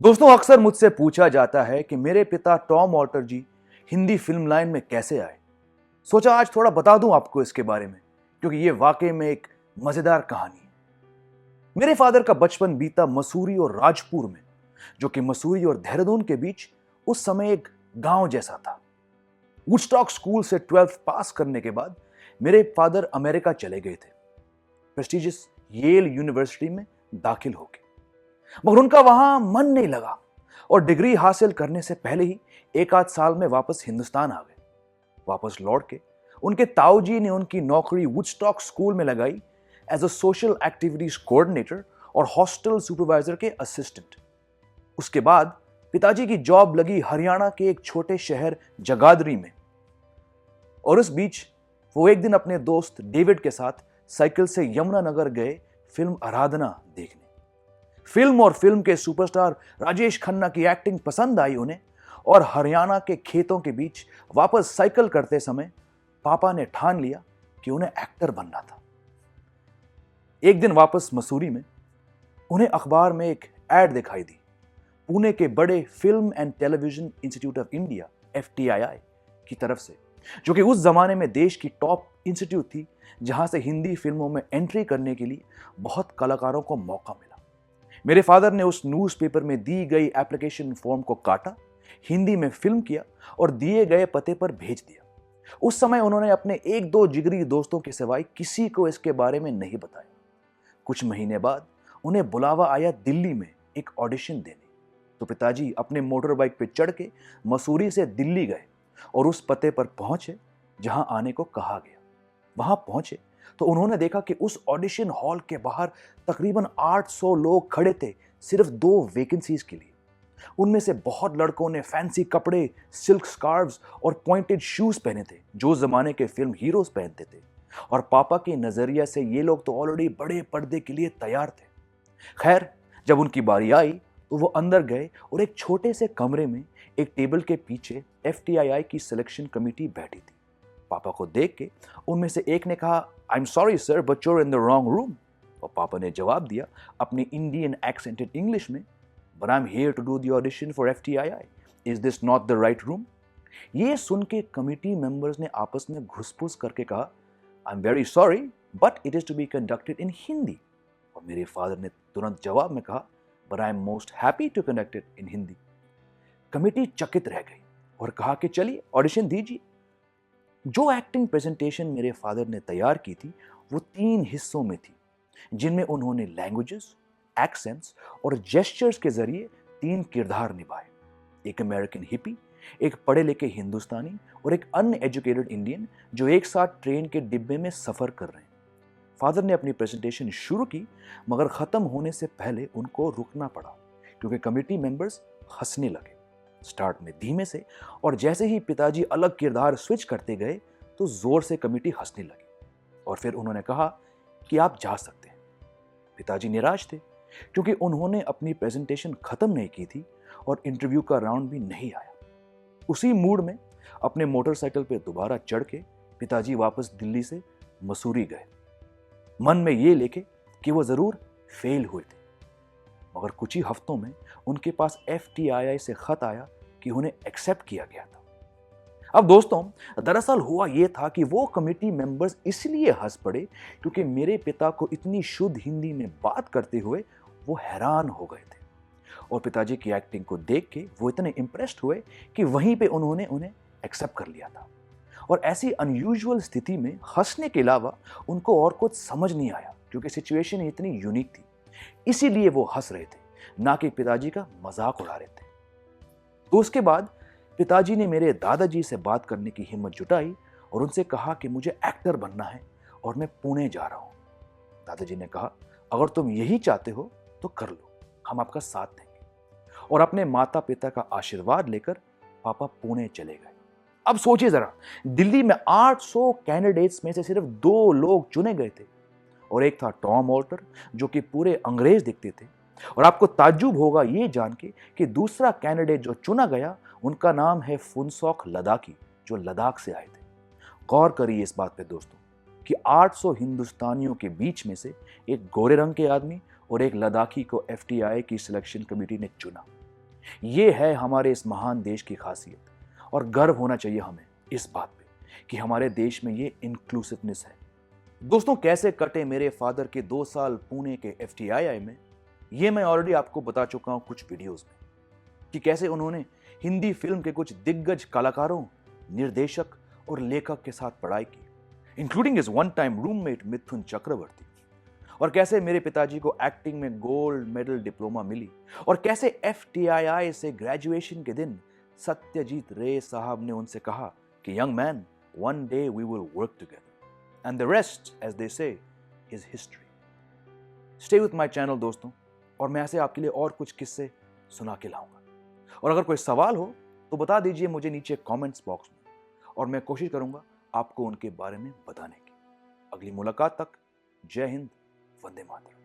दोस्तों, अक्सर मुझसे पूछा जाता है कि मेरे पिता टॉम ऑल्टर जी हिंदी फिल्म लाइन में कैसे आए। सोचा आज थोड़ा बता दूं आपको इसके बारे में, क्योंकि ये वाकई में एक मजेदार कहानी है। मेरे फादर का बचपन बीता मसूरी और राजपुर में, जो कि मसूरी और देहरादून के बीच उस समय एक गांव जैसा था। वुडस्टॉक स्कूल से 12th पास करने के बाद मेरे फादर अमेरिका चले गए थे, प्रेस्टिजियस येल यूनिवर्सिटी में दाखिल होके। मगर उनका वहां मन नहीं लगा और डिग्री हासिल करने से पहले ही एक आध साल में वापस हिंदुस्तान आ गए। वापस लौट के उनके ताऊजी ने उनकी नौकरी वुडस्टॉक स्कूल में लगाई as a social activities coordinator और हॉस्टल सुपरवाइजर के असिस्टेंट। उसके बाद पिताजी की जॉब लगी हरियाणा के एक छोटे शहर जगाधरी में, और इस बीच वो एक दिन अपने दोस्त डेविड के साथ साइकिल से यमुनानगर गए फिल्म आराधना देखने। फिल्म और फिल्म के सुपरस्टार राजेश खन्ना की एक्टिंग पसंद आई उन्हें, और हरियाणा के खेतों के बीच वापस साइकिल करते समय पापा ने ठान लिया कि उन्हें एक्टर बनना था। एक दिन वापस मसूरी में उन्हें अखबार में एक एड दिखाई दी पुणे के बड़े film and television institute of India FTII की तरफ से, जो कि उस जमाने में देश की टॉप इंस्टीट्यूट थी, जहां से हिंदी फिल्मों में एंट्री करने के लिए बहुत कलाकारों को मौका मिला। मेरे फादर ने उस न्यूज़पेपर में दी गई एप्लीकेशन फॉर्म को काटा, हिंदी में फिल्म किया और दिए गए पते पर भेज दिया। उस समय उन्होंने अपने एक दो जिगरी दोस्तों के सिवाय किसी को इसके बारे में नहीं बताया। कुछ महीने बाद उन्हें बुलावा आया दिल्ली में एक ऑडिशन देने, तो पिताजी अपने मोटर बाइक पर चढ़ के मसूरी से दिल्ली गए और उस पते पर पहुंचे जहां आने को कहा गया। वहां पहुंचे तो उन्होंने देखा कि उस ऑडिशन हॉल के बाहर तकरीबन 800 लोग खड़े थे सिर्फ 2 वैकेंसीज के लिए। उनमें से बहुत लड़कों ने फैंसी कपड़े, सिल्क स्कार्व्स और पॉइंटेड शूज पहने थे, जो जमाने के फिल्म हीरोज पहनते थे। और पापा के नजरिया से ये लोग तो ऑलरेडी बड़े पर्दे के लिए तैयार थे। खैर, जब उनकी बारी आई तो वो अंदर गए और एक छोटे से कमरे में एक टेबल के पीछे FTII की सिलेक्शन कमेटी बैठी थी। पापा को देख के उनमें से एक ने कहा, I am sorry sir, but you're in the wrong room. और पापा ने जवाब दिया अपनी इंडियन एक्सेंटेड इंग्लिश में, but I am here to do the audition for FTII, is this not the right room? ये सुन के कमिटी मेंबर्स ने आपस में घुसपुस करके कहा, I am very sorry but it is to be conducted in Hindi. और मेरे फादर ने तुरंत जवाब में कहा, but I am most happy to conduct it in Hindi. Committee चकित रह गई और कहा कि चलिए ऑडिशन दीजिए। जो एक्टिंग प्रेजेंटेशन मेरे फादर ने तैयार की थी वो 3 हिस्सों में थी, जिनमें उन्होंने लैंग्वेजेस, एक्सेंट्स और जेस्चर्स के जरिए 3 किरदार निभाए। एक अमेरिकन हिपी, एक पढ़े लिखे हिंदुस्तानी और एक अनएजुकेटेड इंडियन जो एक साथ ट्रेन के डिब्बे में सफर कर रहे हैं। फादर ने अपनी प्रेजेंटेशन शुरू की, मगर खत्म होने से पहले उनको रुकना पड़ा क्योंकि कमेटी मेंबर्स हंसने लगे। स्टार्ट में धीमे से, और जैसे ही पिताजी अलग किरदार स्विच करते गए तो जोर से कमेटी हंसने लगी। और फिर उन्होंने कहा कि आप जा सकते हैं। पिताजी निराश थे क्योंकि उन्होंने अपनी प्रेजेंटेशन खत्म नहीं की थी और इंटरव्यू का राउंड भी नहीं आया। उसी मूड में अपने मोटरसाइकिल पे दोबारा चढ़ के पिताजी वापस दिल्ली से मसूरी गए, मन में ये लेके कि वो जरूर फेल हुए थे। मगर कुछ ही हफ्तों में उनके पास FTII से खत आया कि उन्हें एक्सेप्ट किया गया था। अब दोस्तों, दरअसल हुआ यह था कि वो कमेटी मेंबर्स इसलिए हंस पड़े क्योंकि मेरे पिता को इतनी शुद्ध हिंदी में बात करते हुए वो हैरान हो गए थे, और पिताजी की एक्टिंग को देख के वो इतने इंप्रेस्ड हुए कि वहीं पे उन्होंने उन्हें एक्सेप्ट कर लिया था। और ऐसी अनयूजुअल स्थिति में हंसने के अलावा उनको और कुछ समझ नहीं आया, क्योंकि सिचुएशन इतनी यूनिक थी। इसीलिए वो हंस रहे थे, ना कि पिताजी का मजाक उड़ा रहे थे। तो उसके बाद पिताजी ने मेरे दादाजी से बात करने की हिम्मत जुटाई और उनसे कहा कि मुझे एक्टर बनना है और मैं पुणे जा रहा हूं। दादाजी ने कहा, अगर तुम यही चाहते हो तो कर लो, हम आपका साथ देंगे। और अपने माता पिता का आशीर्वाद लेकर पापा पुणे चले गए। अब सोचिए जरा, दिल्ली में 800 कैंडिडेट्स में से सिर्फ 2 लोग चुने गए थे, और एक था टॉम ऑल्टर जो कि पूरे अंग्रेज दिखते थे। और आपको ताज्जुब होगा ये जान के कि दूसरा कैंडिडेट जो चुना गया उनका नाम है फुनसोक लद्दाखी, जो लद्दाख से आए थे। गौर करिए इस बात पे दोस्तों कि 800 हिंदुस्तानियों के बीच में से एक गोरे रंग के आदमी और एक लद्दाखी को FTII की सिलेक्शन कमेटी ने चुना। ये है हमारे इस महान देश की खासियत और गर्व होना चाहिए हमें इस बात पे कि हमारे देश में ये इंक्लूसिवनेस है। दोस्तों, कैसे कटे मेरे फादर के 2 साल पुणे के FTII में, ये मैं ऑलरेडी आपको बता चुका हूं कुछ वीडियोस में, कि कैसे उन्होंने हिंदी फिल्म के कुछ दिग्गज कलाकारों, निर्देशक और लेखक के साथ पढ़ाई की, including his one time roommate Mithun Chakraborty, और कैसे मेरे पिताजी को एक्टिंग में गोल्ड मेडल डिप्लोमा मिली, और कैसे FTII से ग्रेजुएशन के दिन सत्यजीत रे साहब ने उनसे कहा कि young man, one day we will work together and the rest, as they say, is history. Stay with my channel दोस्तों, और मैं ऐसे आपके लिए और कुछ किस्से सुना के लाऊंगा। और अगर कोई सवाल हो तो बता दीजिए मुझे नीचे कमेंट्स बॉक्स में, और मैं कोशिश करूंगा आपको उनके बारे में बताने की। अगली मुलाकात तक जय हिंद, वंदे मातरम।